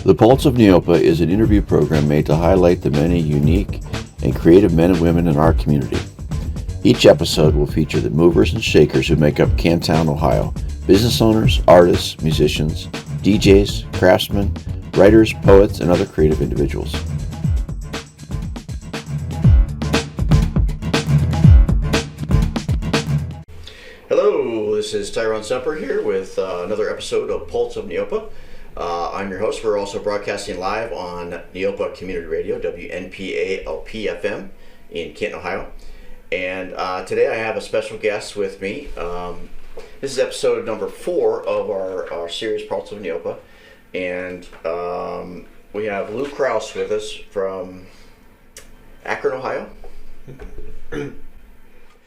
The Pulse of Neopa is an interview program made to highlight the many unique and creative men and women in our community. Each episode will feature the movers and shakers who make up Canton, Ohio, business owners, artists, musicians, DJs, craftsmen, writers, poets, and other creative individuals. Hello, this is Tyrone Semper here with another episode of Pulse of Neopa. I'm your host. We're also broadcasting live on Neopa Community Radio, WNPA-LP-FM in Canton, Ohio. And today I have a special guest with me. This is episode number 4 of our series Pulse of Neopa. And we have Lou Kraus with us from Akron, Ohio.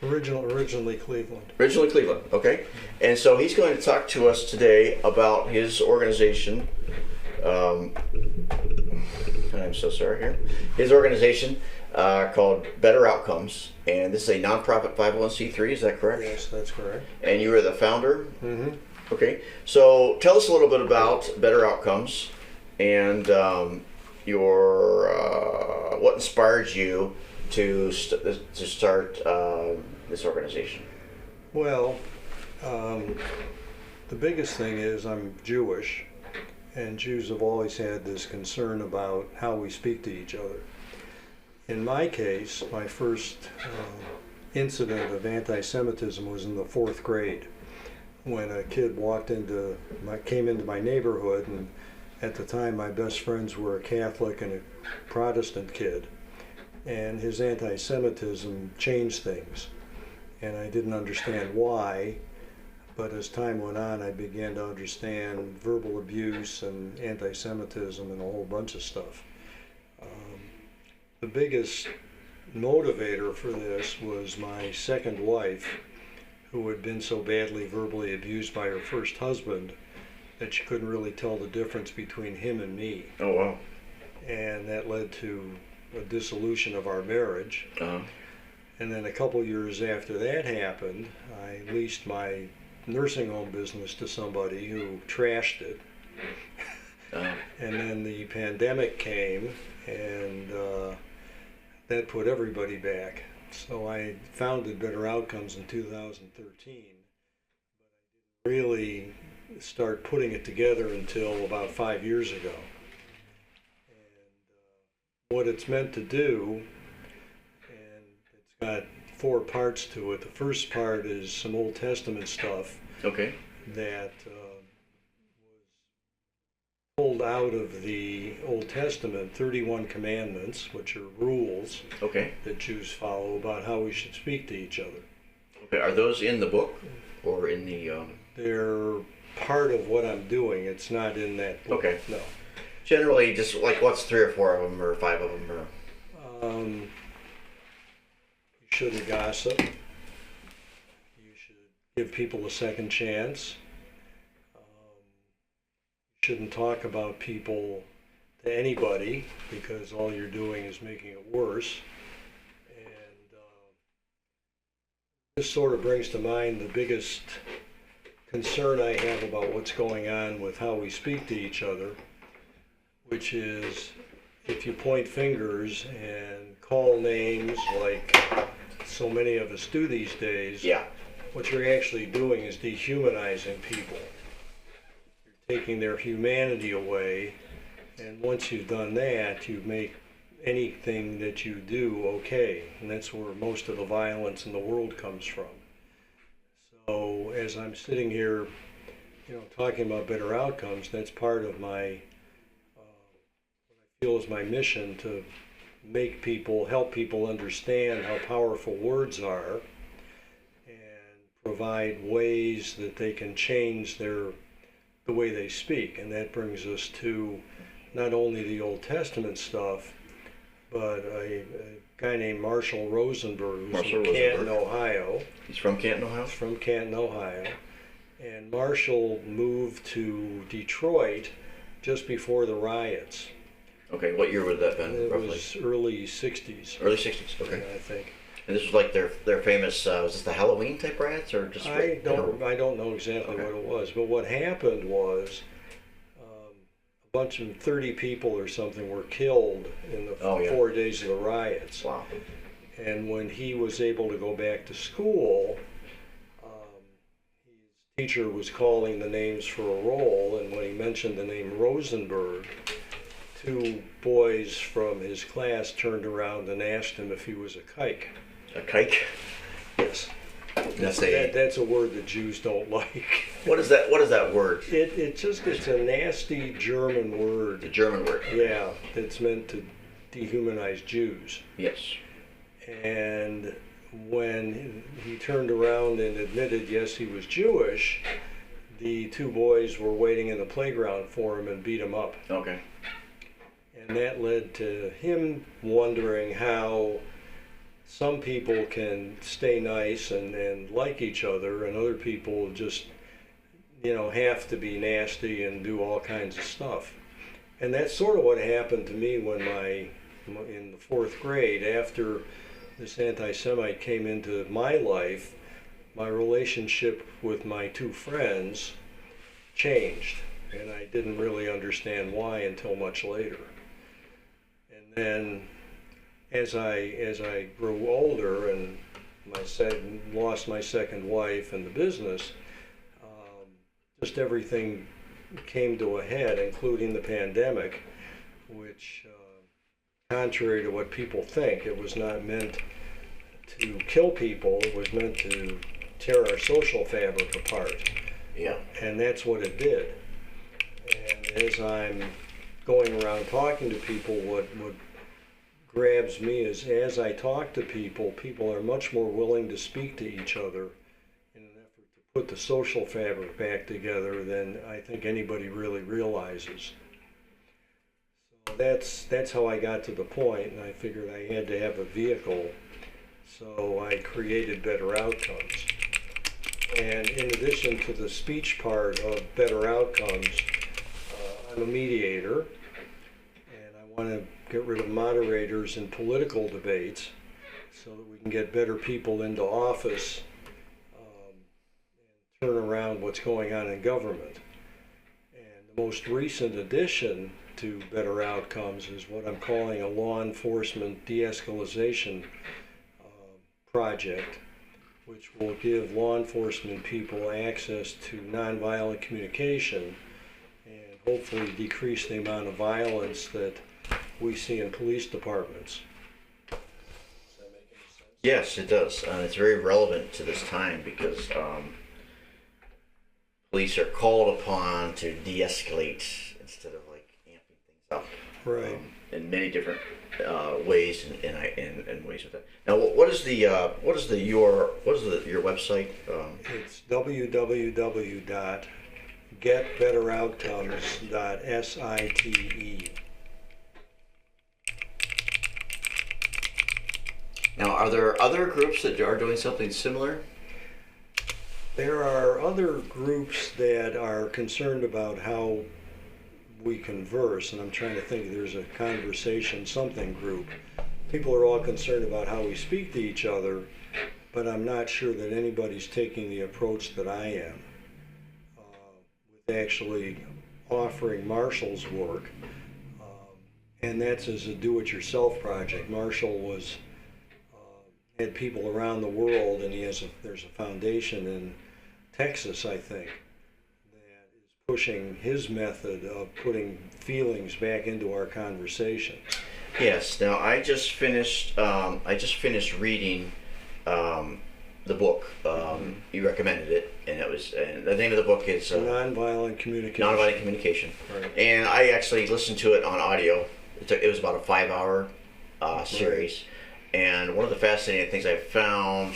Originally Cleveland. Originally Cleveland, okay. And so he's going to talk to us today about his organization. I'm so sorry here. His organization called Better Outcomes, and this is a nonprofit 501c3, is that correct? Yes, that's correct. And you are the founder? Mm-hmm. Okay, so tell us a little bit about Better Outcomes and what inspired you to start this organization? Well, the biggest thing is I'm Jewish, and Jews have always had this concern about how we speak to each other. In my case, my first incident of anti-Semitism was in the 4th grade, when a kid came into my neighborhood, and at the time my best friends were a Catholic and a Protestant kid, and his anti-Semitism changed things. And I didn't understand why, but as time went on, I began to understand verbal abuse and anti-Semitism and a whole bunch of stuff. The biggest motivator for this was my second wife, who had been so badly verbally abused by her first husband that she couldn't really tell the difference between him and me. Oh, wow. And that led to a dissolution of our marriage. Uh-huh. And then a couple years after that happened, I leased my nursing home business to somebody who trashed it. Uh-huh. And then the pandemic came, and that put everybody back. So I founded Better Outcomes in 2013. But I didn't really start putting it together until about 5 years ago. What it's meant to do, and it's got 4 parts to it. The first part is some Old Testament stuff. Okay. That was pulled out of the Old Testament, 31 commandments, which are rules that Jews follow about how we should speak to each other. Okay. Are those in the book or in the? They're part of what I'm doing. It's not in that book. Okay. No. Generally, just like what's 3 or 4 of them or 5 of them? Or... You shouldn't gossip. You should give people a second chance. You shouldn't talk about people to anybody, because all you're doing is making it worse. And this sort of brings to mind the biggest concern I have about what's going on with how we speak to each other, which is if you point fingers and call names like so many of us do these days, what you're actually doing is dehumanizing people. You're taking their humanity away, and once you've done that, you make anything that you do okay, and that's where most of the violence in the world comes from. So as I'm sitting here, talking about better outcomes, that's part of my feel is my mission, to help people understand how powerful words are and provide ways that they can change the way they speak. And that brings us to not only the Old Testament stuff, but a guy named Marshall Rosenberg, who's from Canton, Ohio. He's from Canton, Ohio? He's from Canton, Ohio. And Marshall moved to Detroit just before the riots. Okay, what year would that have been, roughly? It was early 60s. Early 60s, okay. Yeah, I think. And this was like their famous, was this the Halloween type riots, or just? I don't know exactly what it was, but what happened was a bunch of 30 people or something were killed in the Oh, yeah. 4 days of the riots. Wow. And when he was able to go back to school, his teacher was calling the names for a role, and when he mentioned the name Rosenberg, 2 boys from his class turned around and asked him if he was a kike. A kike? Yes. That's That's a word that Jews don't like. What is that? What is that word? It's a nasty German word. The German word. Yeah, that's meant to dehumanize Jews. Yes. And when he turned around and admitted, yes, he was Jewish, the 2 boys were waiting in the playground for him and beat him up. Okay. And that led to him wondering how some people can stay nice and like each other, and other people just, have to be nasty and do all kinds of stuff. And that's sort of what happened to me when in the 4th grade, after this anti-Semite came into my life, my relationship with my 2 friends changed, and I didn't really understand why until much later. And then as I grew older and lost my second wife and the business, just everything came to a head, including the pandemic, which, contrary to what people think, it was not meant to kill people. It was meant to tear our social fabric apart. Yeah. And that's what it did. And as I'm going around talking to people, what grabs me is, as I talk to people, people are much more willing to speak to each other in an effort to put the social fabric back together than I think anybody really realizes. So that's how I got to the point, and I figured I had to have a vehicle, so I created Better Outcomes. And in addition to the speech part of Better Outcomes, I'm a mediator, and I want to get rid of moderators in political debates so that we can get better people into office and turn around what's going on in government. And the most recent addition to Better Outcomes is what I'm calling a law enforcement de-escalation project, which will give law enforcement people access to nonviolent communication and hopefully decrease the amount of violence that we see in police departments. Does that make any sense? Yes, it does. It's very relevant to this time because police are called upon to de-escalate instead of amping things up. Right. In many different ways and ways with that. Now, what is your website? It's www.getbetteroutcomes.site. Now, are there other groups that are doing something similar? There are other groups that are concerned about how we converse, and I'm trying to think, there's a conversation something group. People are all concerned about how we speak to each other, but I'm not sure that anybody's taking the approach that I am, with actually offering Marshall's work, and that's as a do-it-yourself project. Marshall had people around the world, and there's a foundation in Texas, I think, that is pushing his method of putting feelings back into our conversations. Yes. Now, I just finished reading the book. You recommended it, and the name of the book is Nonviolent Communication. Nonviolent Communication. Right. And I actually listened to it on audio. It was about a 5-hour series. Right. And one of the fascinating things I found,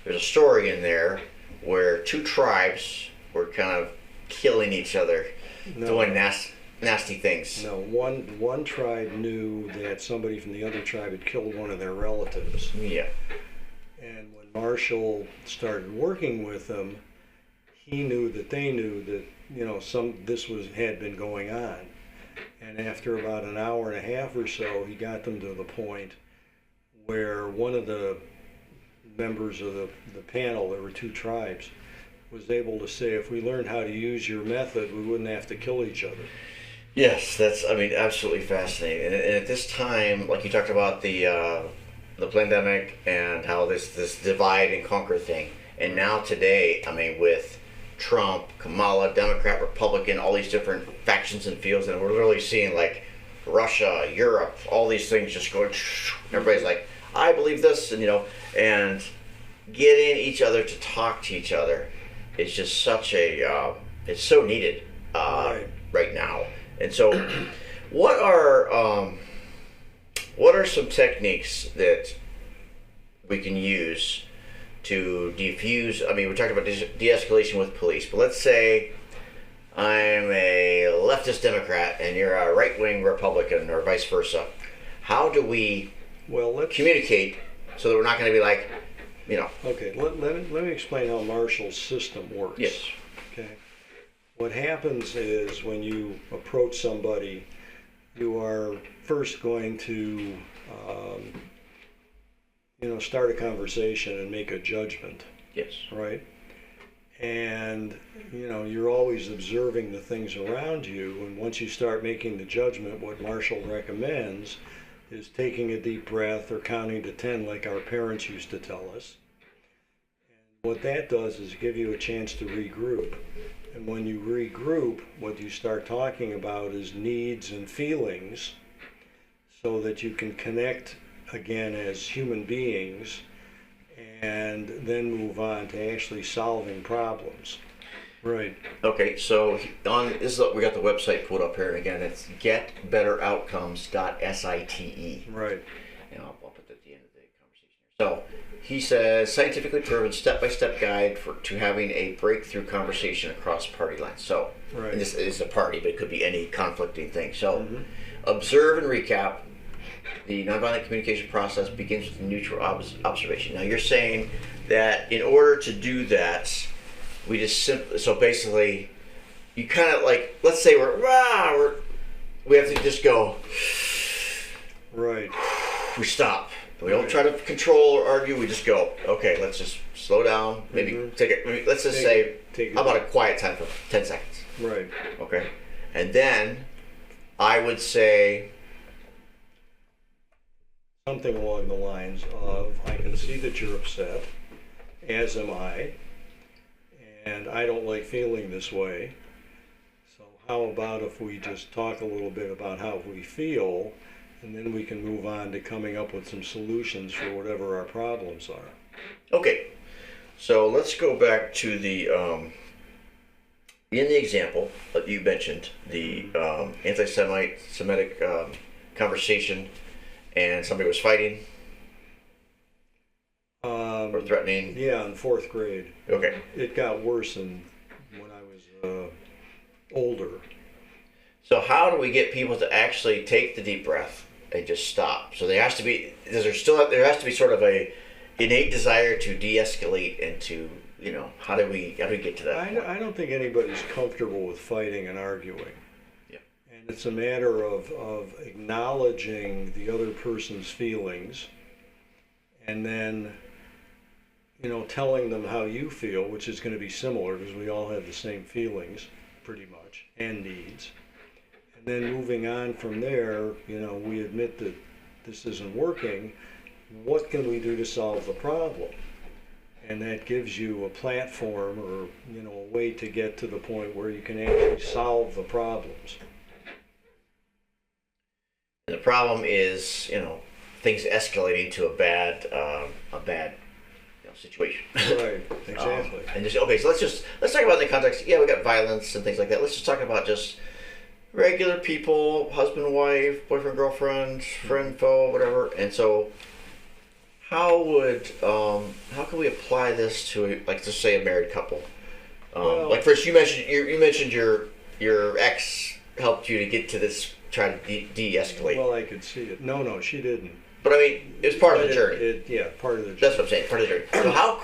there's a story in there where 2 tribes were kind of killing each other, doing nasty things. No, one tribe knew that somebody from the other tribe had killed one of their relatives. Yeah. And when Marshall started working with them, he knew that they knew that this had been going on. And after about an hour and a half or so, he got them to the point where one of the members of the panel, there were 2 tribes, was able to say, if we learned how to use your method, we wouldn't have to kill each other. Yes, that's, I mean, absolutely fascinating. And at this time, like you talked about the pandemic and how this divide and conquer thing, and now today, I mean, with Trump, Kamala, Democrat, Republican, all these different factions and fields, and we're literally seeing like Russia, Europe, all these things just going. Everybody's like, I believe this, and and getting each other to talk to each other is just such a it's so needed right now. And so, what are some techniques that we can use to defuse? I mean, we're talking about de-escalation with police, but let's say I'm a leftist Democrat and you're a right-wing Republican, or vice versa. How do we communicate so that we're not going to be like, Okay, let me explain how Marshall's system works. Yes. Okay. What happens is when you approach somebody, you are first going to, start a conversation and make a judgment. Yes. Right? And, you're always observing the things around you. And once you start making the judgment, what Marshall recommends is taking a deep breath or counting to 10 like our parents used to tell us. And what that does is give you a chance to regroup. And when you regroup, what you start talking about is needs and feelings so that you can connect again as human beings and then move on to actually solving problems. Right. Okay, so we got the website pulled up here, and again, it's getbetteroutcomes.site. Right. And I'll put that at the end of the conversation here. So he says, scientifically proven step-by-step guide to having a breakthrough conversation across party lines. So, right. And this is a party, but it could be any conflicting thing. So, observe and recap. The nonviolent communication process begins with neutral observation. Now, you're saying that in order to do that, we just so basically, you kind of like, let's say we have to just go. Right. We stop. We don't try to control or argue. We just go. Okay, let's just slow down. Maybe take it. Let's just say, how about a quiet time for 10 seconds? Right. Okay, and then I would say something along the lines of, I can see that you're upset, as am I, and I don't like feeling this way. So how about if we just talk a little bit about how we feel, and then we can move on to coming up with some solutions for whatever our problems are. Okay, so let's go back to the in the example that you mentioned, the anti-Semitic conversation, and somebody was fighting or threatening. Yeah, in 4th grade. Okay. It got worse when I was older. So how do we get people to actually take the deep breath and just stop? So there has to be sort of a innate desire to de-escalate and to, how do we get to that point? I don't think anybody's comfortable with fighting and arguing. Yeah. And it's a matter of acknowledging the other person's feelings and then, telling them how you feel, which is going to be similar because we all have the same feelings pretty much and needs. And then moving on from there, we admit that this isn't working. What can we do to solve the problem? And that gives you a platform or, a way to get to the point where you can actually solve the problems. And the problem is, things escalating to a bad situation. Right, exactly. And just, okay, so let's talk about in the context. Yeah, we got violence and things like that. Let's just talk about just regular people, husband, wife, boyfriend, girlfriend, friend, foe, whatever. And so, how can we apply this to, like, just say a married couple? Like first, you mentioned your ex helped you to get to this, try to de-escalate. Well, I could see it. No, she didn't. But I mean, it was part of the journey. Part of the journey. That's what I'm saying, part of the journey. So how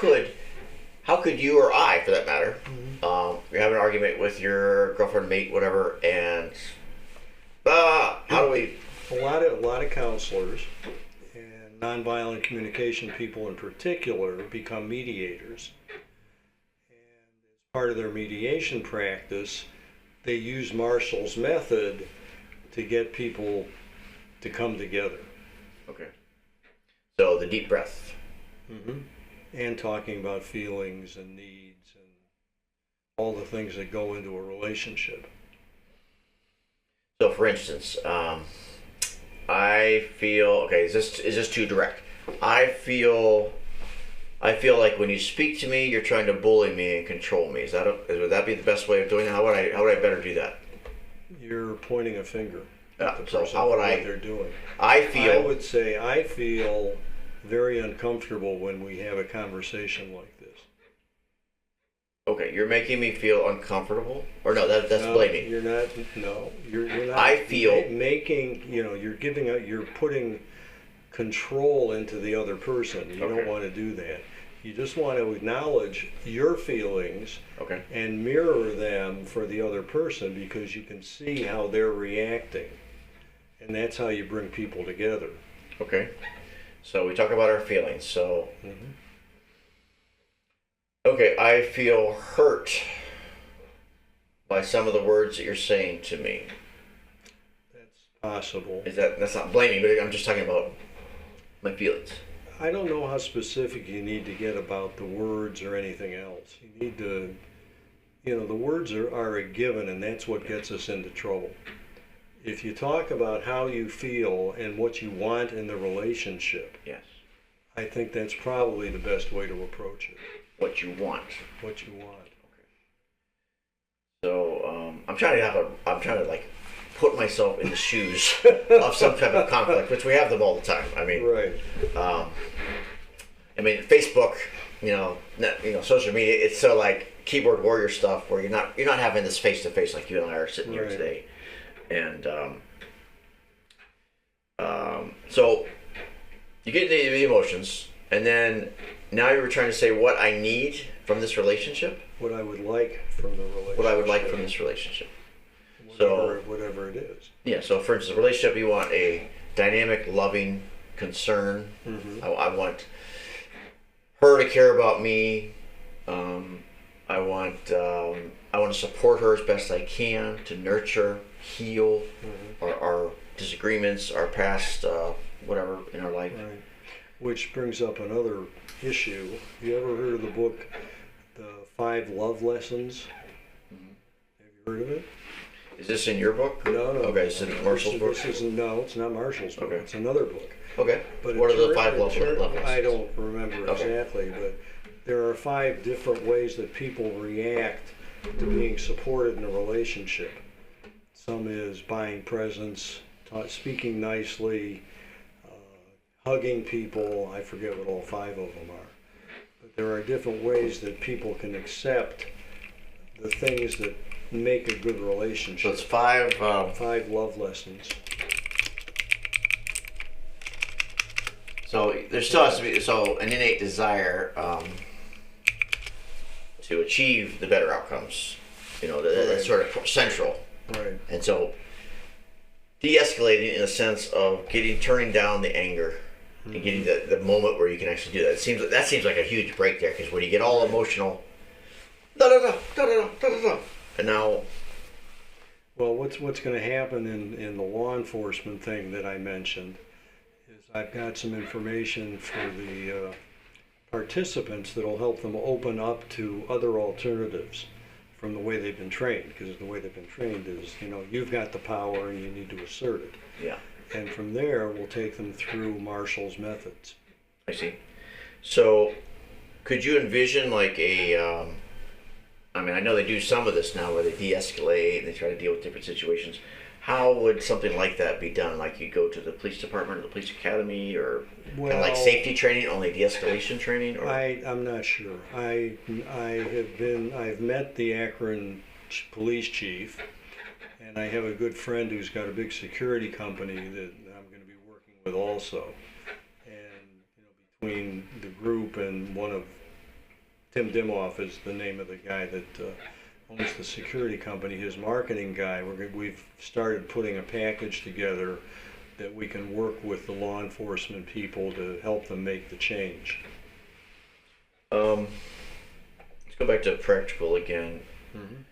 could you or I, for that matter, you have an argument with your girlfriend, mate, whatever, and how do we? A lot of counselors and nonviolent communication people in particular become mediators. And as part of their mediation practice, they use Marshall's method to get people to come together. Okay. So the deep breath. Mm-hmm. And talking about feelings and needs and all the things that go into a relationship. So, for instance, I feel, okay, is this too direct? I feel like when you speak to me, you're trying to bully me and control me. Would that be the best way of doing it? How would I better do that? You're pointing a finger. So how would what they're doing? I would say I feel very uncomfortable when we have a conversation like this. Okay, you're making me feel uncomfortable, or no? That's blaming. You're not. No, you're not. I feel making. You're putting control into the other person. You don't want to do that. You just want to acknowledge your feelings and mirror them for the other person, because you can see how they're reacting, and that's how you bring people together. Okay, so we talk about our feelings. So. Okay, I feel hurt by some of the words that you're saying to me. That's possible. That's not blaming, but I'm just talking about my feelings. I don't know how specific you need to get about the words or anything else. You need to, the words are a given, and that's what gets us into trouble. If you talk about how you feel and what you want in the relationship, yes, I think that's probably the best way to approach it. What you want. What you want. Okay. So I'm trying to like put myself in the shoes of some type of conflict, which we have them all the time. I mean, right. Facebook, social media. It's so like keyboard warrior stuff where you're not having this face to face like you and I are sitting here today, and so you get the emotions, and then. Now you were trying to say what I need from this relationship? What I would like from the relationship. What I would like from this relationship. Whatever it is. Yeah, so for instance, a relationship, you want a dynamic, loving concern. Mm-hmm. I want her to care about me. I want to support her as best I can, to nurture, heal our disagreements, our past, whatever in our life. Right. Which brings up another issue. Have you ever heard of the book, The 5 Love Lessons? Mm-hmm. Have you heard of it? Is this in your book? No. Okay, is it Marshall's book? No, it's not Marshall's book. Okay. It's another book. Okay. But what are the 5 love lessons? I don't remember exactly, but there are 5 different ways that people react to being supported in a relationship. Some is buying presents, speaking nicely, hugging people. I forget what all 5 of them are. But there are different ways that people can accept the things that make a good relationship. So it's 5... 5 love lessons. So there still has to be an innate desire to achieve the better outcomes. That's sort of central. Right. And so de-escalating in a sense of turning down the anger. And getting the moment where you can actually do that. That seems like a huge break there, because when you get all emotional, and now. Well, what's going to happen in the law enforcement thing that I mentioned is I've got some information for the participants that will help them open up to other alternatives from the way they've been trained, because the way they've been trained is, you've got the power and you need to assert it. Yeah. And from there, we'll take them through Marshall's methods. I see. So, could you envision like a, I know they do some of this now where they de-escalate and they try to deal with different situations. How would something like that be done? Like you go to the police department or the police academy, or kind of like safety training, only de-escalation training? Or? I'm not sure. I've met the Akron police chief. And I have a good friend who's got a big security company that I'm going to be working with also. And between the group and one of Tim Dimoff is the name of the guy that owns the security company, his marketing guy. We've started putting a package together that we can work with the law enforcement people to help them make the change. Let's go back to practical again. Mm-hmm.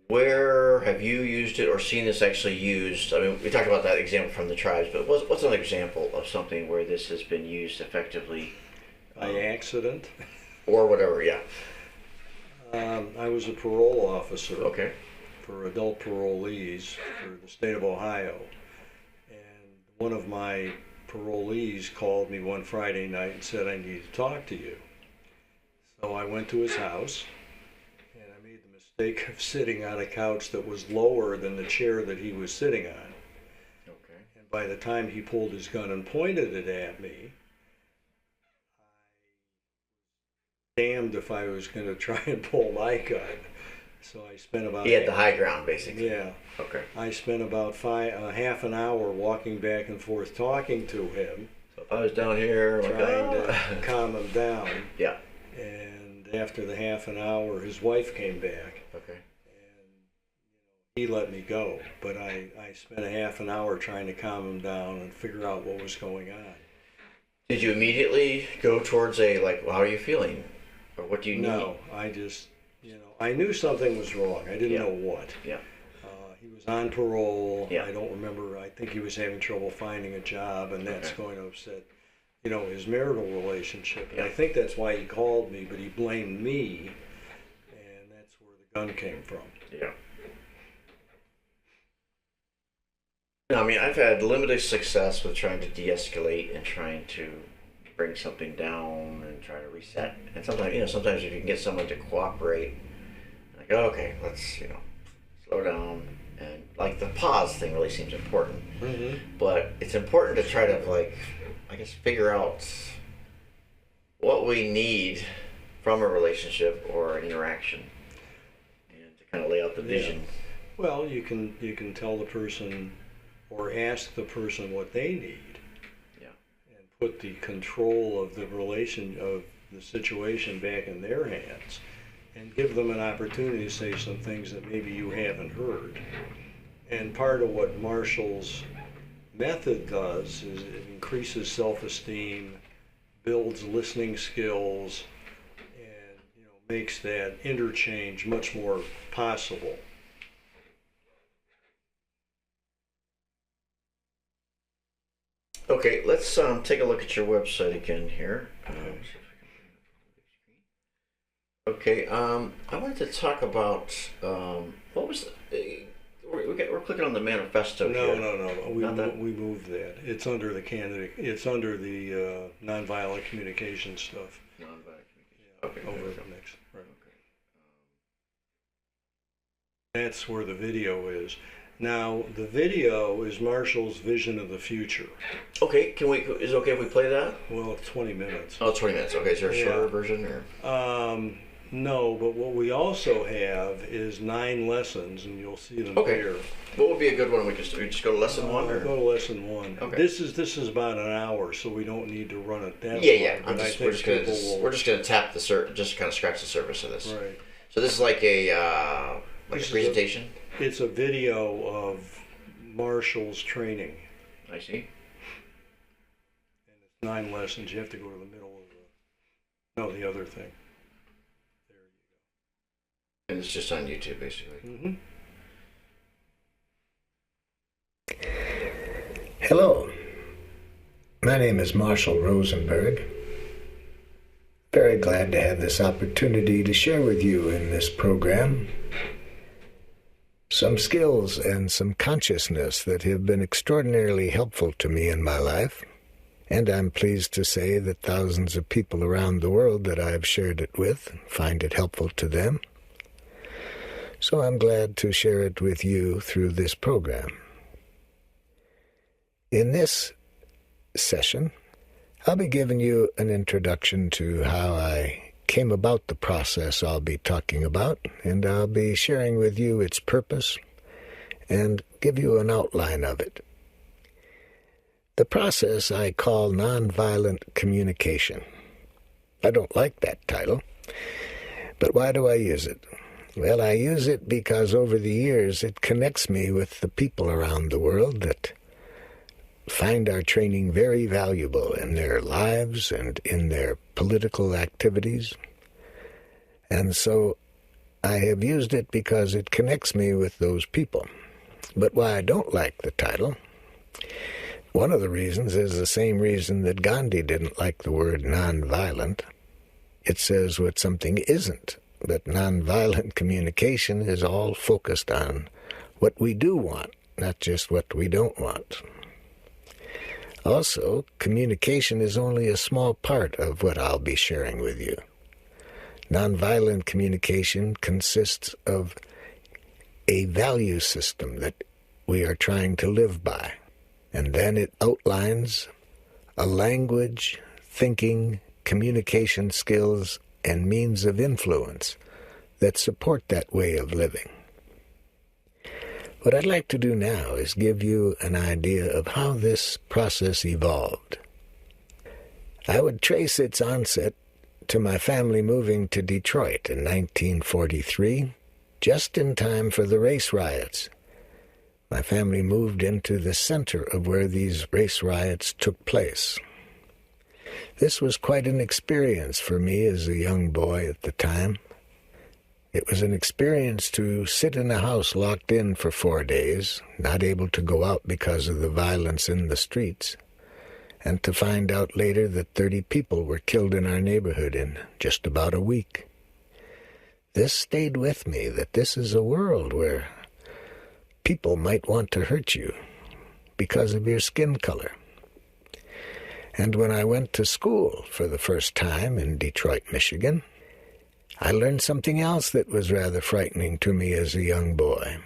Where have you used it or seen this actually used? I mean, we talked about that example from the tribes, but what's another example of something where this has been used effectively? By accident. Or whatever, yeah. I was a parole officer Okay. for adult parolees for the state of Ohio. And one of my parolees called me one Friday night and said, I need to talk to you. So I went to his house, and I made the mistake of sitting on a couch that was lower than the chair that he was sitting on. Okay. And by the time he pulled his gun and pointed it at me, damned if I was going to try and pull my gun. So I spent about... He had the high ground, basically. Yeah. Okay. I spent about half an hour walking back and forth talking to him. So if I was down here... Trying to calm him down. Yeah. And after the half an hour, his wife came back. Okay. And he let me go. But I spent a half an hour trying to calm him down and figure out what was going on. Did you immediately go towards well, how are you feeling? Or what do you need? No, I just, I knew something was wrong. I didn't know what. Yeah. He was on parole. Yeah. I don't remember. I think he was having trouble finding a job, and that's going to upset, his marital relationship. And I think that's why he called me, but he blamed me, and that's where the gun came from. Yeah. I mean, I've had limited success with trying to de-escalate and trying to bring something down and try to reset. And sometimes if you can get someone to cooperate, like, okay, let's, slow down. And like the pause thing really seems important. Mm-hmm. But it's important to try to figure out what we need from a relationship or an interaction and to kind of lay out the vision. Well, you can tell the person or ask the person what they need. Put the control of the situation back in their hands and give them an opportunity to say some things that maybe you haven't heard. And part of what Marshall's method does is it increases self-esteem, builds listening skills, and makes that interchange much more possible. Okay, let's take a look at your website again here. Okay, I wanted to talk about what was we're clicking on the manifesto here. No. We moved that. It's under the candidate. It's under the nonviolent communication stuff. Nonviolent communication. Okay. Over next. Right. Okay. That's where the video is. Now, the video is Marshall's vision of the future. Okay, is it okay if we play that? Well, it's 20 minutes. Oh, 20 minutes. Okay, is there a shorter version? Or? No, but what we also have is 9 lessons, and you'll see them here. What would be a good one? We just go to lesson 1? Or? Go to lesson 1. Okay. This is about an hour, so we don't need to run it that long. Yeah. We're just going to tap just kind of scratch the surface of this. Right. So this is like a presentation? It's a video of Marshall's training. I see. And it's 9 lessons. You have to go to the middle of the other thing. There you go. And it's just on YouTube, basically. Mm-hmm. Hello. My name is Marshall Rosenberg. Very glad to have this opportunity to share with you in this program some skills and some consciousness that have been extraordinarily helpful to me in my life, and I'm pleased to say that thousands of people around the world that I've shared it with find it helpful to them. So I'm glad to share it with you through this program. In this session, I'll be giving you an introduction to how I came about the process I'll be talking about, and I'll be sharing with you its purpose and give you an outline of it. The process I call nonviolent communication. I don't like that title, but why do I use it? Well, I use it because over the years it connects me with the people around the world that find our training very valuable in their lives and in their political activities. And so I have used it because it connects me with those people. But why I don't like the title, one of the reasons is the same reason that Gandhi didn't like the word nonviolent. It says what something isn't, but nonviolent communication is all focused on what we do want, not just what we don't want. Also, communication is only a small part of what I'll be sharing with you. Nonviolent communication consists of a value system that we are trying to live by, and then it outlines a language, thinking, communication skills, and means of influence that support that way of living. What I'd like to do now is give you an idea of how this process evolved. I would trace its onset to my family moving to Detroit in 1943, just in time for the race riots. My family moved into the center of where these race riots took place. This was quite an experience for me as a young boy at the time. It was an experience to sit in a house locked in for 4 days, not able to go out because of the violence in the streets, and to find out later that 30 people were killed in our neighborhood in just about a week. This stayed with me, that this is a world where people might want to hurt you because of your skin color. And when I went to school for the first time in Detroit, Michigan, I learned something else that was rather frightening to me as a young boy.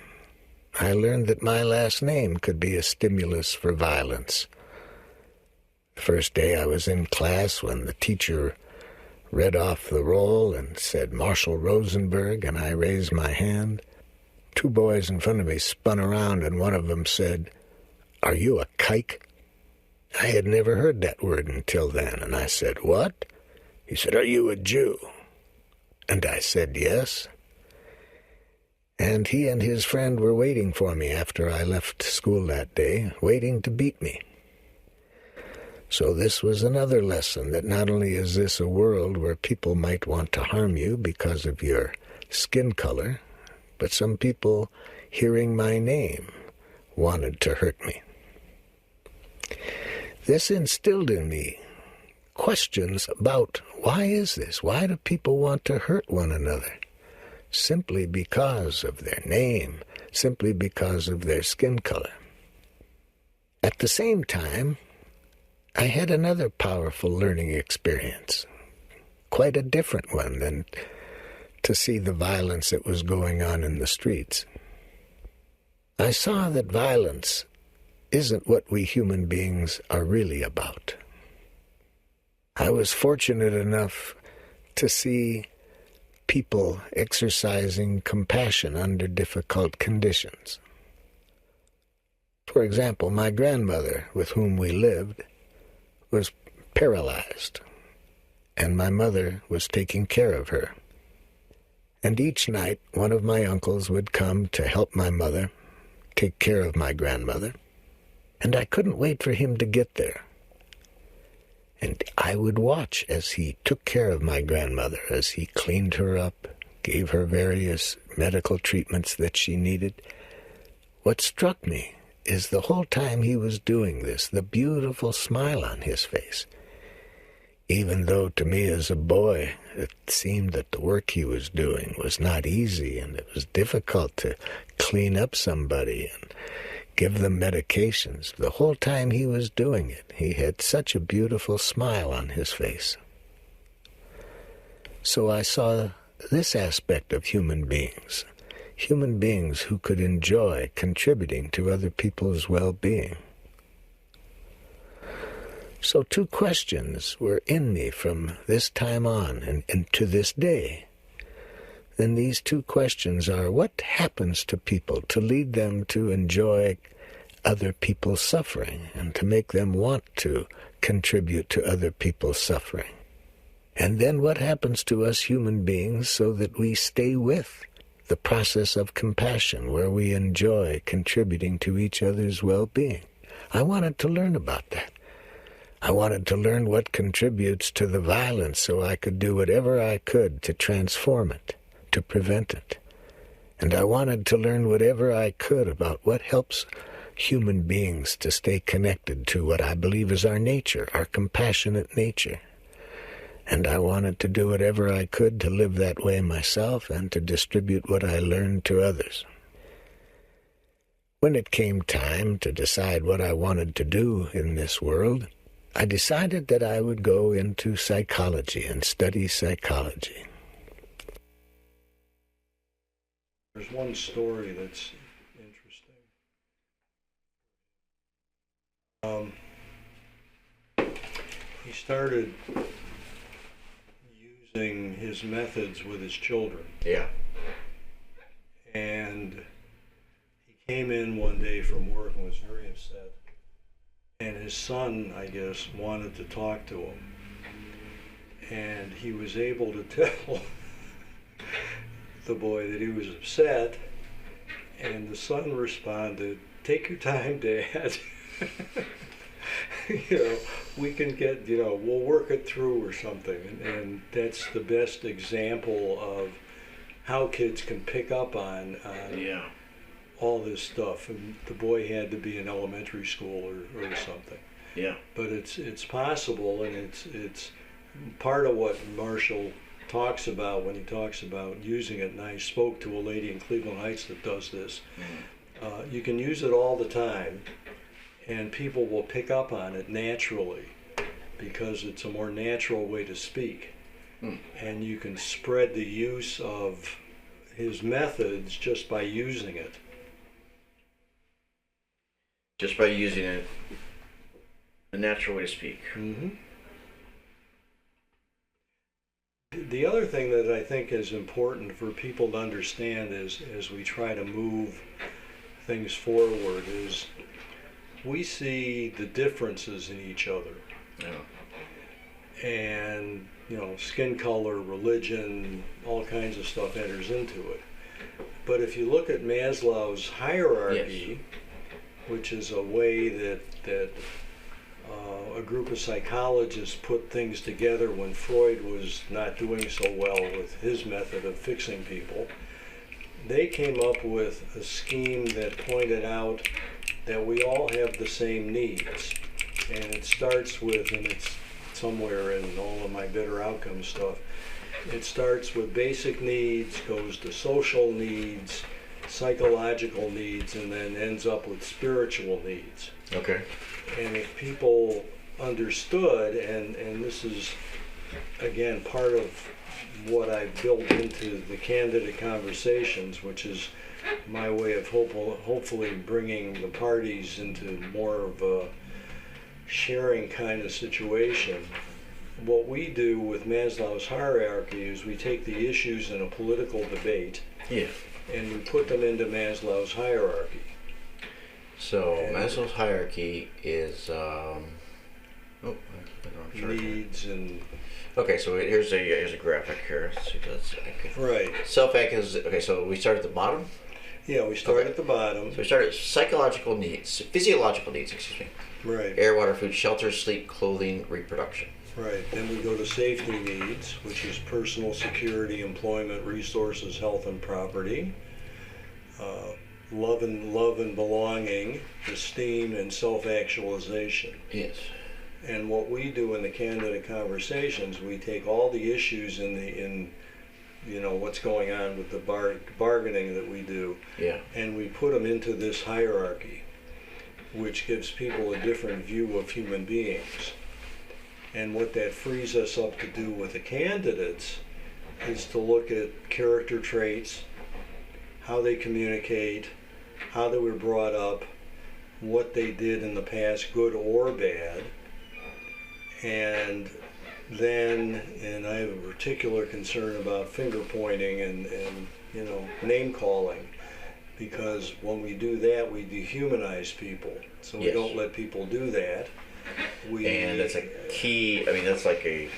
I learned that my last name could be a stimulus for violence. The first day I was in class when the teacher read off the roll and said Marshall Rosenberg, and I raised my hand. 2 boys in front of me spun around, and one of them said, "Are you a kike?" I had never heard that word until then, and I said, "What?" He said, "Are you a Jew?" And I said, "Yes." And he and his friend were waiting for me after I left school that day, waiting to beat me. So this was another lesson, that not only is this a world where people might want to harm you because of your skin color, but some people, hearing my name, wanted to hurt me. This instilled in me questions about, why is this? Why do people want to hurt one another? Simply because of their name, simply because of their skin color. At the same time, I had another powerful learning experience, quite a different one than to see the violence that was going on in the streets. I saw that violence isn't what we human beings are really about. I was fortunate enough to see people exercising compassion under difficult conditions. For example, my grandmother, with whom we lived, was paralyzed, and my mother was taking care of her. And each night, one of my uncles would come to help my mother take care of my grandmother, and I couldn't wait for him to get there. And I would watch as he took care of my grandmother, as he cleaned her up, gave her various medical treatments that she needed. What struck me is the whole time he was doing this, the beautiful smile on his face. Even though to me as a boy, it seemed that the work he was doing was not easy, and it was difficult to clean up somebody and give them medications. The whole time he was doing it, he had such a beautiful smile on his face. So I saw this aspect of human beings who could enjoy contributing to other people's well-being. So 2 questions were in me from this time on and to this day. Then these 2 questions are, what happens to people to lead them to enjoy other people's suffering and to make them want to contribute to other people's suffering? And then what happens to us human beings so that we stay with the process of compassion where we enjoy contributing to each other's well-being? I wanted to learn about that. I wanted to learn what contributes to the violence so I could do whatever I could to transform it, to prevent it. And I wanted to learn whatever I could about what helps human beings to stay connected to what I believe is our nature, our compassionate nature. And I wanted to do whatever I could to live that way myself and to distribute what I learned to others. When it came time to decide what I wanted to do in this world, I decided that I would go into psychology and study psychology. There's one story that's interesting. He started using his methods with his children. Yeah. And he came in one day from work and was very upset. And his son, I guess, wanted to talk to him. And he was able to tell the boy that he was upset, and the son responded, "Take your time, Dad." We can get, we'll work it through or something. And that's the best example of how kids can pick up on all this stuff. And the boy had to be in elementary school or something. Yeah. But it's possible, and it's part of what Marshall talks about when he talks about using it. And I spoke to a lady in Cleveland Heights that does this. You can use it all the time, and people will pick up on it naturally because it's a more natural way to speak. And you can spread the use of his methods just by using it. Just by using it, a natural way to speak. Mm-hmm. The other thing that I think is important for people to understand is, as we try to move things forward, is we see the differences in each other. Yeah. And, skin color, religion, all kinds of stuff enters into it. But if you look at Maslow's hierarchy, which is a way that a group of psychologists put things together when Freud was not doing so well with his method of fixing people, they came up with a scheme that pointed out that we all have the same needs. And it starts with, and it's somewhere in all of my better outcome stuff, it starts with basic needs, goes to social needs, psychological needs, and then ends up with spiritual needs. Okay. And if people understood, and this is, again, part of what I built into the candidate conversations, which is my way of hopefully bringing the parties into more of a sharing kind of situation. What we do with Maslow's hierarchy is we take the issues in a political debate and we put them into Maslow's hierarchy. So Maslow's hierarchy is needs and okay. So here's a graphic here. Let's see if that's accurate. right. Okay, so we start at the bottom. Yeah, we start at the bottom. So we start at physiological needs. Excuse me. Right. Air, water, food, shelter, sleep, clothing, reproduction. Right. Then we go to safety needs, which is personal security, employment, resources, health, and property. Love and belonging, esteem, and self-actualization. Yes. And what we do in the candidate conversations, we take all the issues in what's going on with the bargaining that we do, and we put them into this hierarchy, which gives people a different view of human beings. And what that frees us up to do with the candidates is to look at character traits, how they communicate, how they were brought up, what they did in the past, good or bad. And then, and I have a particular concern about finger pointing and name calling, because when we do that, we dehumanize people. So we don't let people do that. And that's a key. I mean, that's like a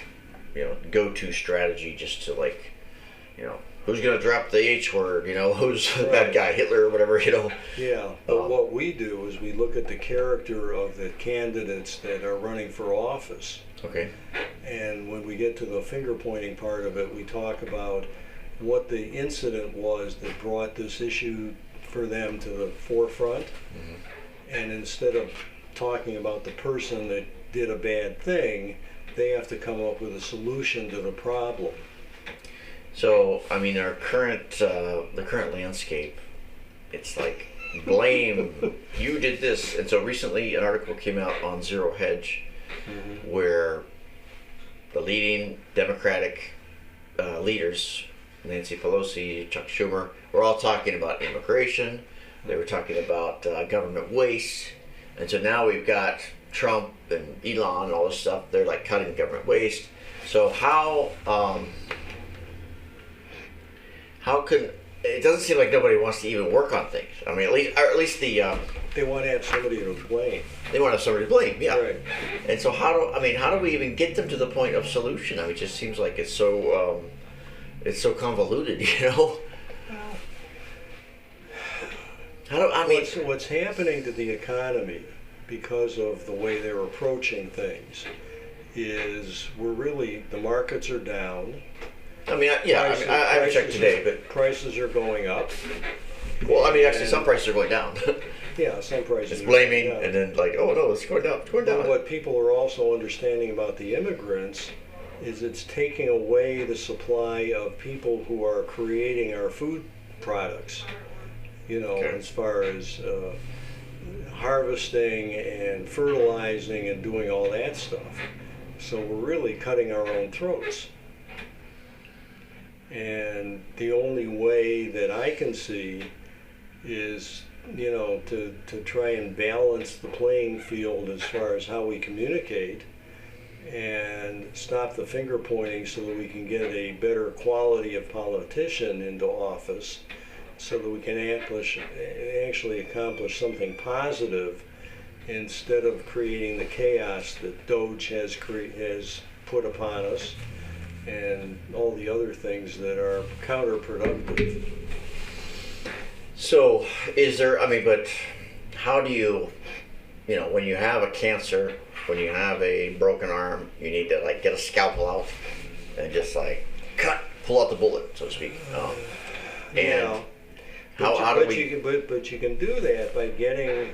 go-to strategy, just to who's gonna drop the H word? Who's the bad guy, Hitler or whatever? Yeah. But what we do is we look at the character of the candidates that are running for office. Okay. And when we get to the finger pointing part of it, we talk about what the incident was that brought this issue for them to the forefront. Mm-hmm. And instead of talking about the person that did a bad thing, they have to come up with a solution to the problem. So, I mean, our current, the current landscape, it's like, blame, you did this. And so recently an article came out on Zero Hedge, Mm-hmm. where the leading Democratic leaders, Nancy Pelosi, Chuck Schumer, were all talking about immigration. They were talking about government waste. And so now we've got Trump and Elon and all this stuff. They're like cutting government waste. So how can, it doesn't seem like nobody wants to even work on things. I mean, at least the They want to have somebody to blame. they want to have somebody to blame, yeah. Right. And so how do we even get them to the point of solution? I mean, it just seems like it's so convoluted, you know. What's happening to the economy because of the way they're approaching things is the markets are down. I mean, I haven't checked today, but prices are going up. well, I mean, actually, some prices are going down. Yeah, some prices. It's are blaming, going down. and then like, oh no, it's going down, it's going down. But what people are also understanding about the immigrants is it's taking away the supply of people who are creating our food products. You know, Okay. as far as harvesting and fertilizing and doing all that stuff. So we're really cutting our own throats. And the only way that I can see is, you know, to try and balance the playing field as far as how we communicate and stop the finger pointing so that we can get a better quality of politician into office so that we can actually accomplish something positive instead of creating the chaos that Doge has put upon us and all the other things that are counterproductive. So, is there? I mean, but how do you know, when you have a cancer, when you have a broken arm, you need to like get a scalpel out and just like pull out the bullet, so to speak. Yeah. How do we? But you can do that by getting,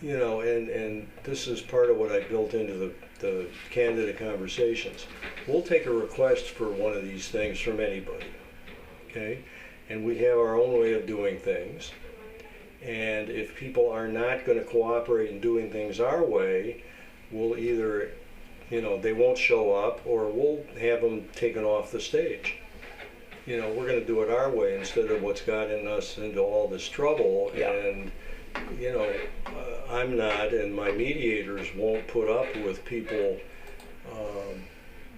you know, and this is part of what I built into the candidate conversations. We'll take a request for one of these things from anybody, okay? And we have our own way of doing things. And if people are not going to cooperate in doing things our way, we'll either, you know, they won't show up, or we'll have them taken off the stage. You know, we're going to do it our way instead of what's gotten us into all this trouble. Yeah. And, you know, I'm not, and my mediators won't put up with people,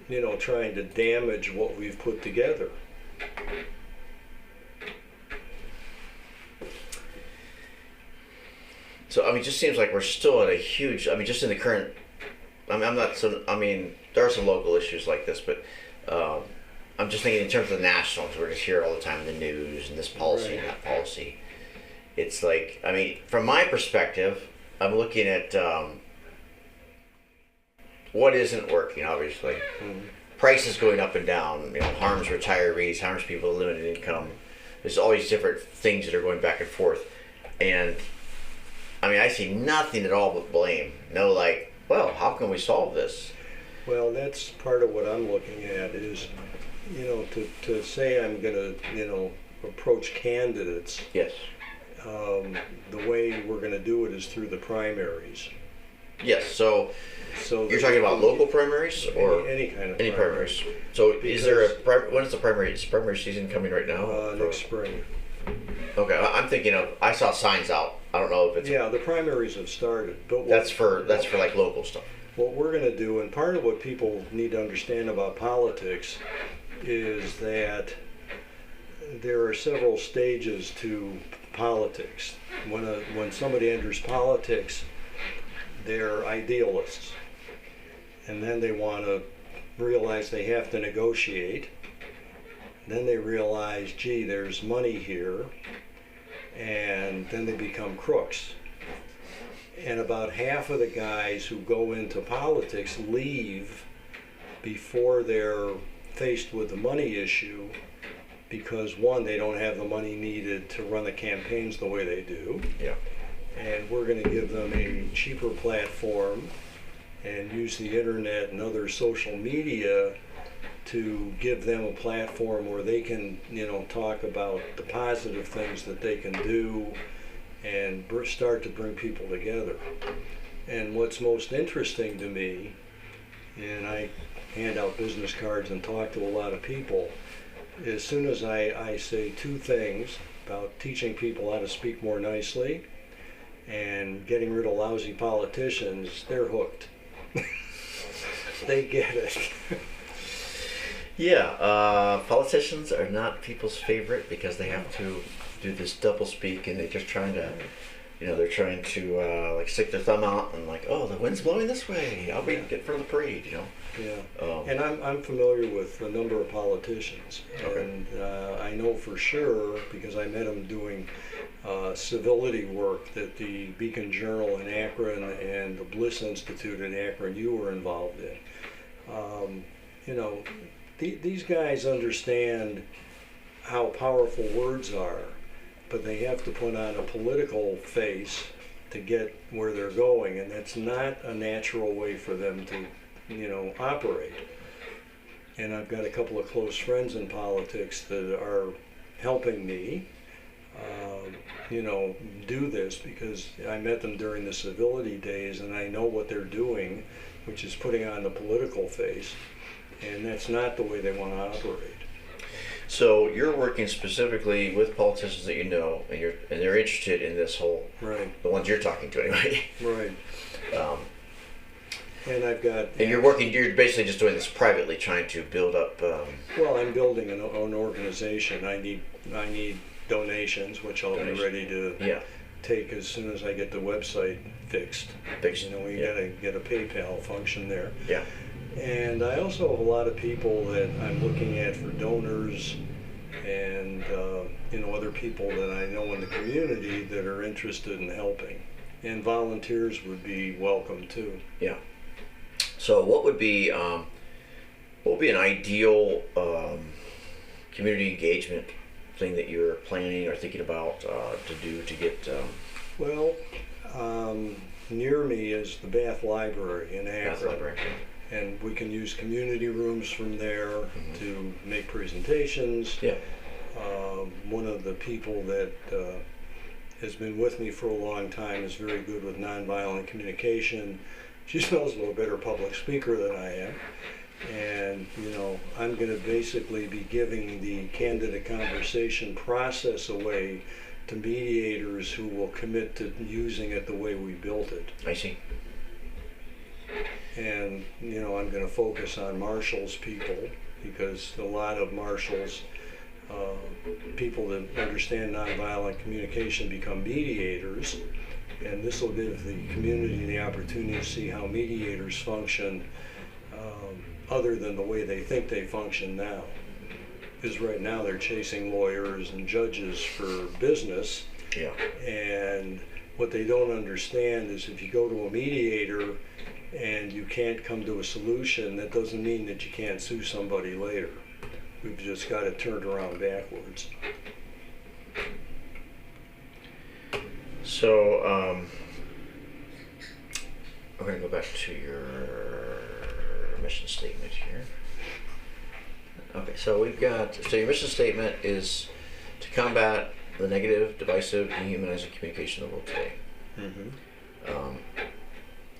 you know, trying to damage what we've put together. So I mean, it just seems like we're still at a huge. I mean, just in the current. I mean, there are some local issues like this, but I'm just thinking in terms of the national, because we're just here all the time in the news and this policy and that policy. It's like, I mean, from my perspective, I'm looking at what isn't working. Obviously, prices going up and down. You know, harms retirees, harms people with limited income. There's all these different things that are going back and forth, and I mean, I see nothing at all but blame. No, like, well, how can we solve this? Well, that's part of what I'm looking at is, you know, to say I'm going to, you know, approach candidates. Yes. The way we're going to do it is through the primaries. Yes. So you're talking about local primaries or any kind of primaries. So is there when is the primary? Is primary season coming right now? Next spring. Okay, I'm thinking of. I saw signs out. I don't know if it's. Yeah, the primaries have started, but That's for like local stuff. What we're going to do, and part of what people need to understand about politics, is that there are several stages to politics. When somebody enters politics, they're idealists, and then they want to realize they have to negotiate. Then they realize, gee, there's money here, and then they become crooks. And about half of the guys who go into politics leave before they're faced with the money issue because, one, they don't have the money needed to run the campaigns the way they do. Yeah. And we're going to give them a cheaper platform and use the internet and other social media to give them a platform where they can, talk about the positive things that they can do and start to bring people together. And what's most interesting to me, and I hand out business cards and talk to a lot of people, as soon as I say two things about teaching people how to speak more nicely and getting rid of lousy politicians, they're hooked. They get it. Yeah, politicians are not people's favorite because they have to do this double speak, and they're just trying to, they're trying to like stick their thumb out and like, oh, the wind's blowing this way, I'll be in front of the parade, Yeah, and I'm familiar with a number of politicians, Okay. and I know for sure because I met them doing civility work that the Beacon Journal in Akron and the Bliss Institute in Akron you were involved in. These guys understand how powerful words are, but they have to put on a political face to get where they're going, and that's not a natural way for them to, operate. And I've got a couple of close friends in politics that are helping me, do this because I met them during the civility days, and I know what they're doing, which is putting on the political face. And that's not the way they want to operate. So you're working specifically with politicians that you know, and they're interested in this whole, Right. the ones you're talking to anyway. Right. And I've got. And you're basically just doing this privately, trying to build up. Well, I'm building an organization. I need donations, which I'll be ready to take as soon as I get the website fixed. We gotta get a PayPal function there. Yeah. And I also have a lot of people that I'm looking at for donors and, other people that I know in the community that are interested in helping. And volunteers would be welcome too. Yeah. So what would be an ideal community engagement thing that you're planning or thinking about to do to get... Well, near me is the Bath Library in Akron. Bath Library. And we can use community rooms from there to make presentations. Yeah. One of the people that has been with me for a long time is very good with nonviolent communication. She's also a better public speaker than I am. And, I'm going to basically be giving the candidate conversation process away to mediators who will commit to using it the way we built it. I see. And, I'm going to focus on marshals people because a lot of marshals, people that understand nonviolent communication become mediators. And this will give the community the opportunity to see how mediators function other than the way they think they function now. Because right now they're chasing lawyers and judges for business. Yeah. And what they don't understand is if you go to a mediator and you can't come to a solution, that doesn't mean that you can't sue somebody later. We've just got it turned around backwards. So, we're going to go back to your mission statement here. Okay, so your mission statement is to combat the negative, divisive, dehumanizing communication in the world today. Mm-hmm.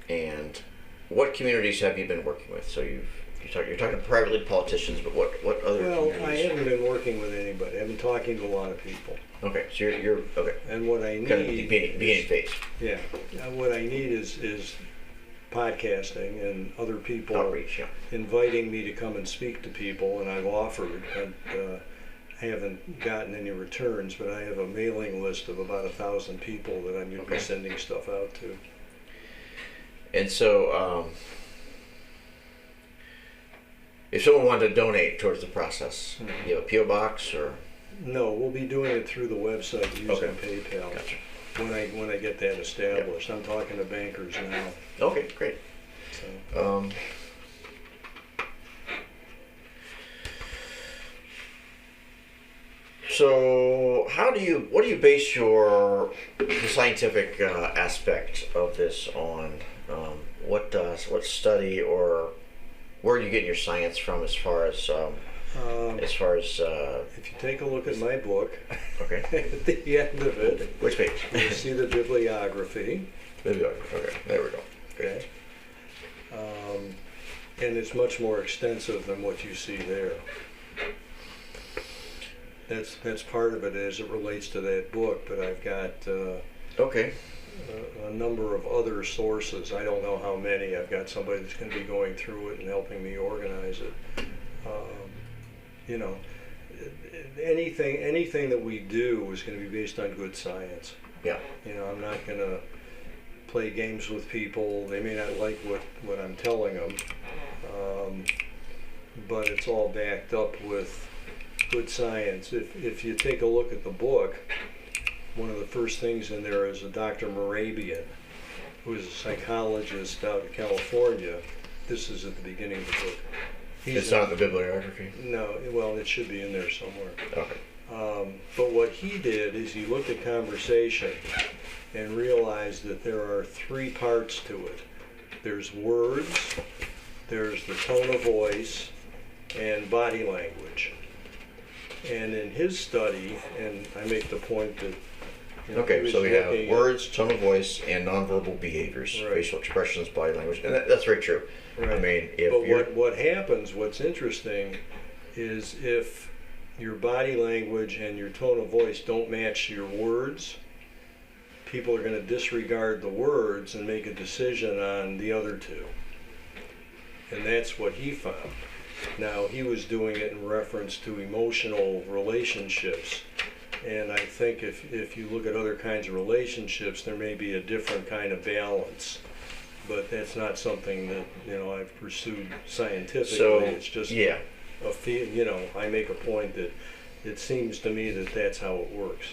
And what communities have you been working with? So you're talking privately to politicians, but what other communities? Well, I haven't been working with anybody. I've been talking to a lot of people. Okay, so you're okay. And what I need kind of the beginning phase. Yeah. What I need is podcasting and other people Outreach, yeah. inviting me to come and speak to people, and I've offered. I haven't gotten any returns, but I have a mailing list of about 1,000 people that I'm going to be sending stuff out to. And so, if someone wanted to donate towards the process, you have a PO box or? No, we'll be doing it through the website using PayPal. Gotcha. When I get that established. I'm talking to bankers now. Okay, great. So. So, what do you base the scientific aspect of this on? What study, or where are you getting your science from as far as if you take a look at my book, okay, at the end of it, which page? you see the bibliography. Bibliography. Okay, there we go. Okay. And it's much more extensive than what you see there. That's part of it as it relates to that book, but I've got Okay. a number of other sources. I don't know how many. I've got somebody that's going to be going through it and helping me organize it. You know, anything that we do is going to be based on good science. Yeah. You know, I'm not going to play games with people. They may not like what I'm telling them, but it's all backed up with good science. If you take a look at the book, one of the first things in there is a Dr. Morabian, who is a psychologist out of California. This is at the beginning of the book. It's not the bibliography. No, well, it should be in there somewhere. Okay. But what he did is he looked at conversation and realized that there are three parts to it. There's words, there's the tone of voice, and body language. And in his study, and I make the point that okay, so we have words, tone of voice, and nonverbal behaviors, right, facial expressions, body language, and that's very true. Right. I mean, if but what happens, what's interesting, is if your body language and your tone of voice don't match your words, people are going to disregard the words and make a decision on the other two. And that's what he found. Now, he was doing it in reference to emotional relationships. And I think if you look at other kinds of relationships, there may be a different kind of balance. But that's not something that, I've pursued scientifically. So, it's just yeah. I make a point that it seems to me that that's how it works.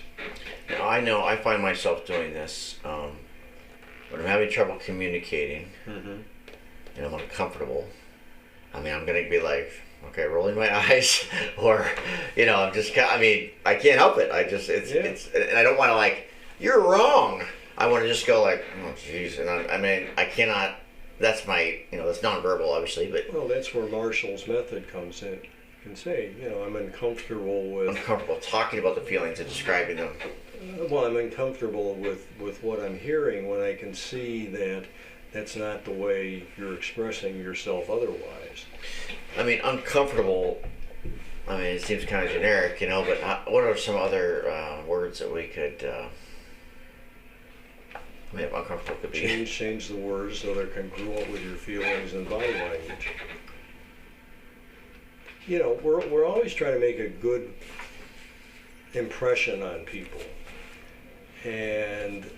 Now, I find myself doing this when I'm having trouble communicating, and I'm uncomfortable. I mean, I'm going to be like, okay, rolling my eyes, or, I'm just, I can't help it. It's, and I don't want to you're wrong. I want to just go oh, geez. And I cannot, that's my, that's nonverbal, obviously, but. Well, that's where Marshall's method comes in. You can say, I'm uncomfortable talking about the feelings and describing them. Well, I'm uncomfortable with what I'm hearing when I can see that that's not the way you're expressing yourself otherwise. Uncomfortable, it seems kind of generic, but what are some other words that we could, uncomfortable could be? Change the words so they're congruent with your feelings and body language. We're always trying to make a good impression on people. And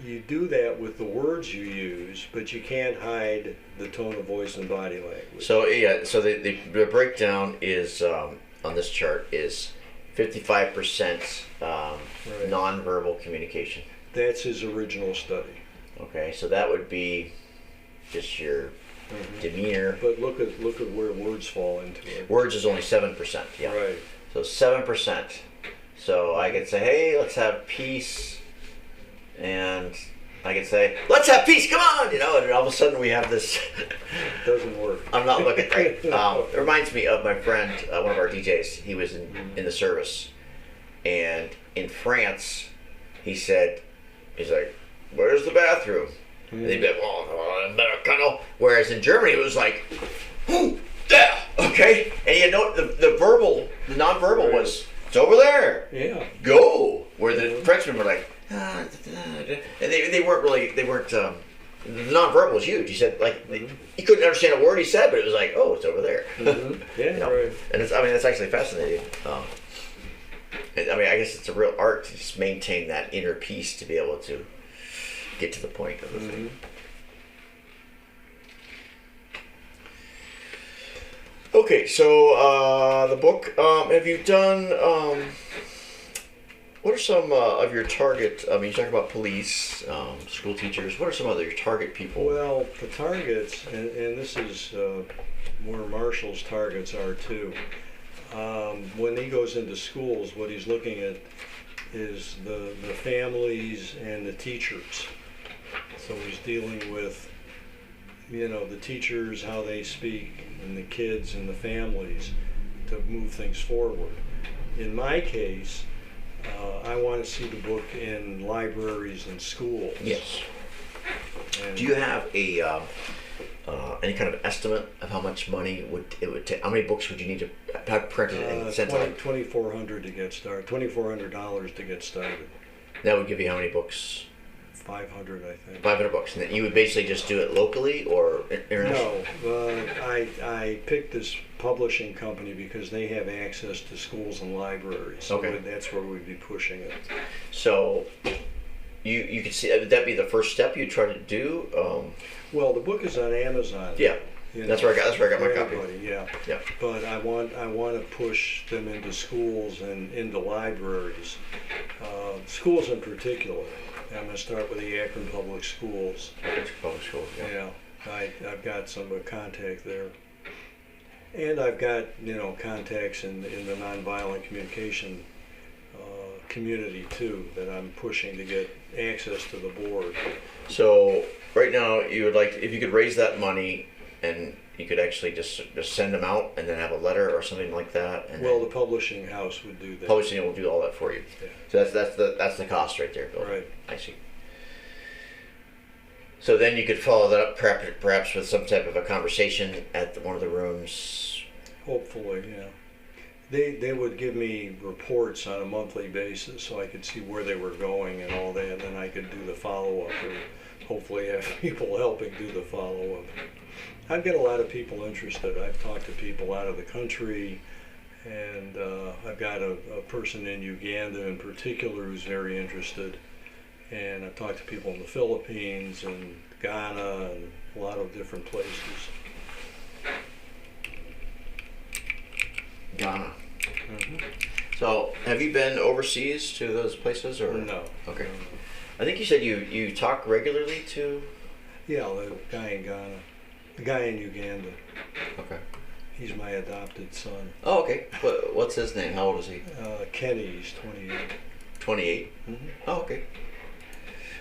you do that with the words you use, but you can't hide the tone of voice and body language. So the breakdown is on this chart is 55% nonverbal communication. That's his original study. Okay, so that would be just your demeanor. But look at where words fall into it. Words is only 7%. Yeah. Right. So 7%. So I could say, hey, let's have peace. And I can say, let's have peace, come on, and all of a sudden we have this. Doesn't work. I'm not looking right. It reminds me of my friend, one of our DJs. He was in the service, and in France, he's like, where's the bathroom? And they'd be like, well, whereas in Germany it was like, whoo, yeah, okay, and the nonverbal was, it's over there. Yeah. Go. Where the Frenchmen were like, and they weren't the nonverbal was huge. He said he couldn't understand a word he said, but it was like, oh, it's over there. Yeah, right. And it's actually fascinating. I guess it's a real art to just maintain that inner peace to be able to get to the point of the thing. Okay, so the book. Have you done? What are some of your target? You talk about police, school teachers. What are some other target people? Well, the targets, and this is where Marshall's targets are too. When he goes into schools, what he's looking at is the families and the teachers. So he's dealing with, the teachers, how they speak, and the kids and the families to move things forward. In my case, I want to see the book in libraries and schools. Yes. And Do you have a any kind of estimate of how much money it would take? How many books would you need to have printed and sent out? $2,400 to get started. $2,400 to get started. That would give you how many books? 500, I think. 500 books, and then you would basically just do it locally or international? No, I picked this publishing company because they have access to schools and libraries. So Okay. that's where we'd be pushing it. So you could see, would that be the first step you try to do? Well, the book is on Amazon. Yeah, that's where I got my copy. Everybody, yeah. Yeah. But I want to push them into schools and into libraries. Schools in particular. I'm going to start with the Akron Public Schools. Public schools, yeah. Yeah, I've got some contact there. And I've got, contacts in the nonviolent communication community too, that I'm pushing to get access to the board. So right now, you would like, if you could raise that money and you could actually just send them out and then have a letter or something like that. And Well, then the publishing house would do that. publishing will do all that for you. Yeah. So that's the cost right there, Bill. Right. I see. So then you could follow that up perhaps with some type of a conversation at one of the rooms. Hopefully, yeah. They would give me reports on a monthly basis so I could see where they were going and all that, and then I could do the follow-up or hopefully have people helping do the follow-up. I've got a lot of people interested. I've talked to people out of the country, and I've got a person in Uganda in particular who's very interested. And I've talked to people in the Philippines and Ghana and a lot of different places. Ghana. Mm-hmm. So have you been overseas to those places or? No. Okay. I think you said you talk regularly to. Yeah, the guy in Ghana. The guy in Uganda. Okay. He's my adopted son. Oh, okay. What's his name? How old is he? Kenny, he's 28. 28. Mm-hmm. Oh, okay.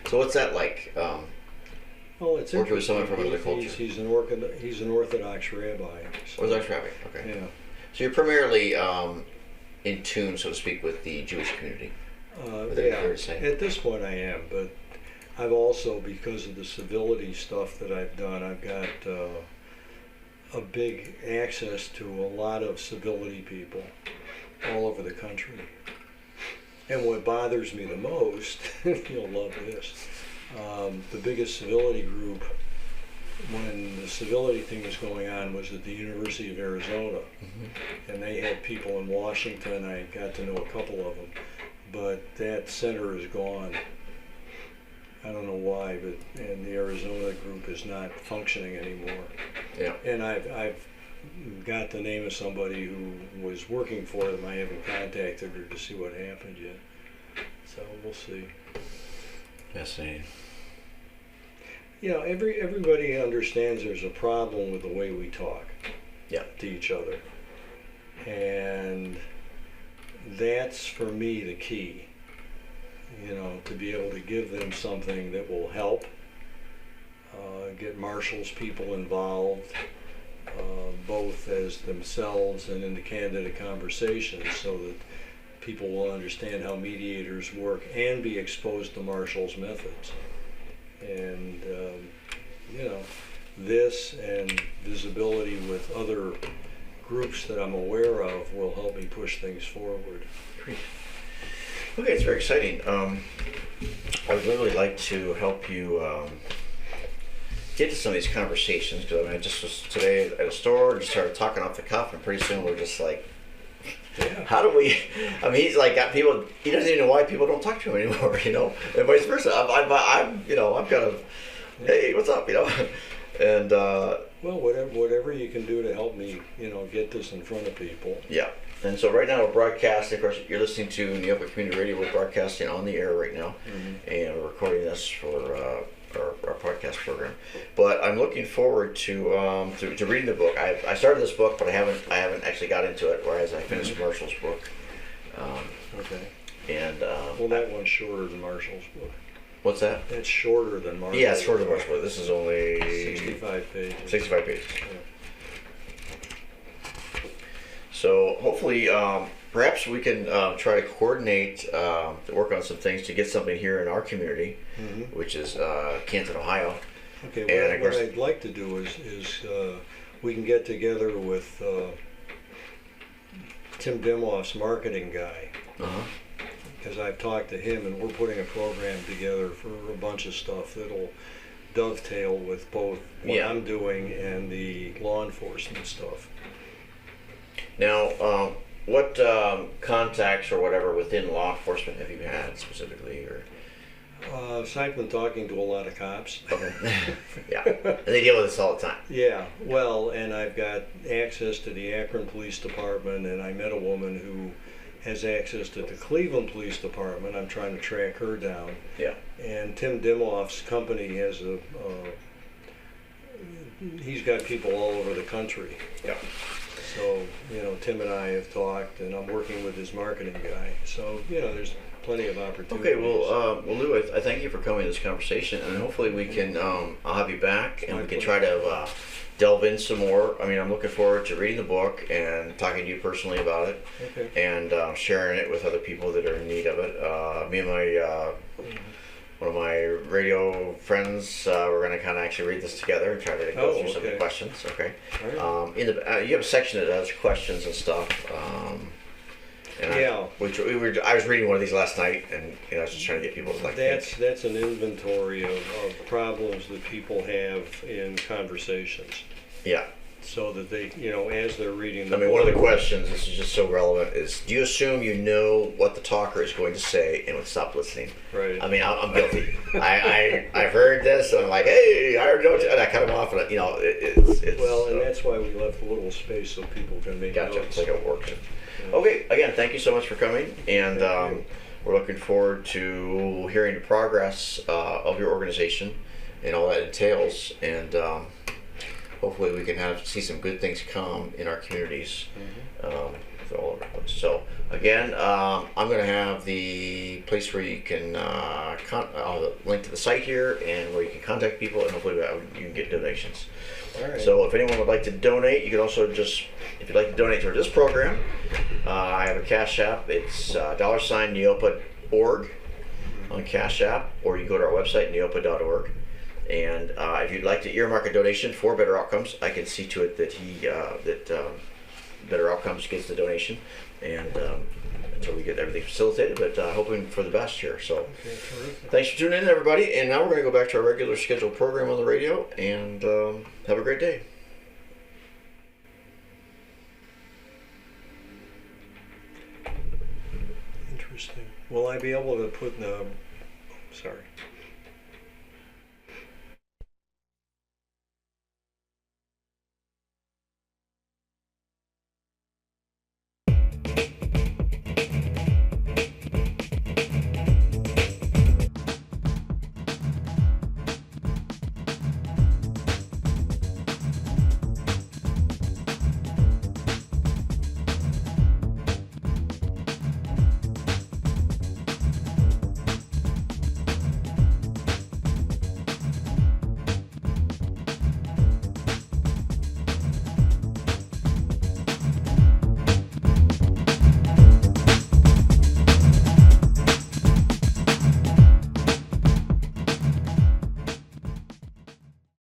So what's that like? Well, it's Working with someone from interesting. another culture. He's an Orthodox rabbi. So, Orthodox rabbi. Okay. Yeah. So you're primarily in tune, so to speak, with the Jewish community. Would that be fair to say? At this point I am, but I've also, because of the civility stuff that I've done, I've got a big access to a lot of civility people all over the country. And what bothers me the most, you'll love this, the biggest civility group when the civility thing was going on was at the University of Arizona. Mm-hmm. And they had people in Washington. I got to know a couple of them. But that center is gone. I don't know why, and the Arizona group is not functioning anymore. Yeah. And I've got the name of somebody who was working for them. I haven't contacted her to see what happened yet. So we'll see. Fascinating. Everybody understands there's a problem with the way we talk. Yeah. To each other. And that's, for me, the key. To be able to give them something that will help, get marshals, people involved, both as themselves and in the candidate conversations, so that people will understand how mediators work and be exposed to marshals' methods. And, this and visibility with other groups that I'm aware of will help me push things forward. Great. Okay, it's very exciting. I would really like to help you get to some of these conversations, because I just was today at a store and just started talking off the cuff, and pretty soon we're just like, Yeah. how do we? I mean, he's like got people. He doesn't even know why people don't talk to him anymore, and vice versa. I'm kind of, hey, what's up, and Well, whatever you can do to help me, get this in front of people. yeah. And so right now we're broadcasting. Of course, you're listening to Neopa Community Radio. We're broadcasting on the air right now, Mm-hmm. and we're recording this for our podcast program. But I'm looking forward to reading the book. I started this book, but I haven't actually got into it. Whereas I finished Marshall's book. Okay. And well, that one's shorter than Marshall's book. What's that? It's shorter than Marshall's. Yeah, it's shorter than Marshall's book. This is only 65 pages. 65 pages. Yeah. So hopefully, perhaps we can try to coordinate, to work on some things to get something here in our community, which is Canton, Ohio. Okay, And what I'd like to do is we can get together with Tim Dimoff's marketing guy, because I've talked to him, and we're putting a program together for a bunch of stuff that'll dovetail with both what I'm doing and the law enforcement stuff. Now, what contacts or whatever within law enforcement have you had specifically, or? Aside from talking to a lot of cops. Okay. Yeah, and they deal with this all the time. Yeah, well, and I've got access to the Akron Police Department, and I met a woman who has access to the Cleveland Police Department. I'm trying to track her down. Yeah. And Tim Dimoff's company has he's got people all over the country. Yeah. So, Tim and I have talked, and I'm working with his marketing guy. So, there's plenty of opportunities. Okay, well, Lou, I thank you for coming to this conversation, and hopefully we can, I'll have you back, and we can try to delve in some more. I mean, I'm looking forward to reading the book and talking to you personally about it, and sharing it with other people that are in need of it. Me and my one of my radio friends, we're going to kind of actually read this together and try to go through some of the questions. Okay. All right. You have a section that has questions and stuff. And I was reading one of these last night, and I was just trying to get people to That's an inventory of problems that people have in conversations. Yeah. So that they, as they're reading the book. One of the questions, this is just so relevant, is do you assume you know what the talker is going to say and would stop listening? Right. I mean, I'm guilty. I've heard this, and I'm like, hey, I already know, and I cut them off, and it's well, and that's why we left a little space so people can make notes. Gotcha, it's like it works. Yeah. Okay, again, thank you so much for coming, and we're looking forward to hearing the progress of your organization and all that entails, and hopefully we can see some good things come in our communities all over the place. So again, I'm going to have the place where you can I'll link to the site here, and where you can contact people, and hopefully you can get donations. All right. So if anyone would like to donate, you can also if you'd like to donate to this program, I have a Cash App. It's $Neopa.org on Cash App, or you go to our website, neopa.org. And if you'd like to earmark a donation for Better Outcomes, I can see to it that Better Outcomes gets the donation, and until we get everything facilitated. But hoping for the best here. So, thanks for tuning in, everybody. And now we're going to go back to our regular scheduled program on the radio, and have a great day. Interesting. Will I be able to put in the? Sorry.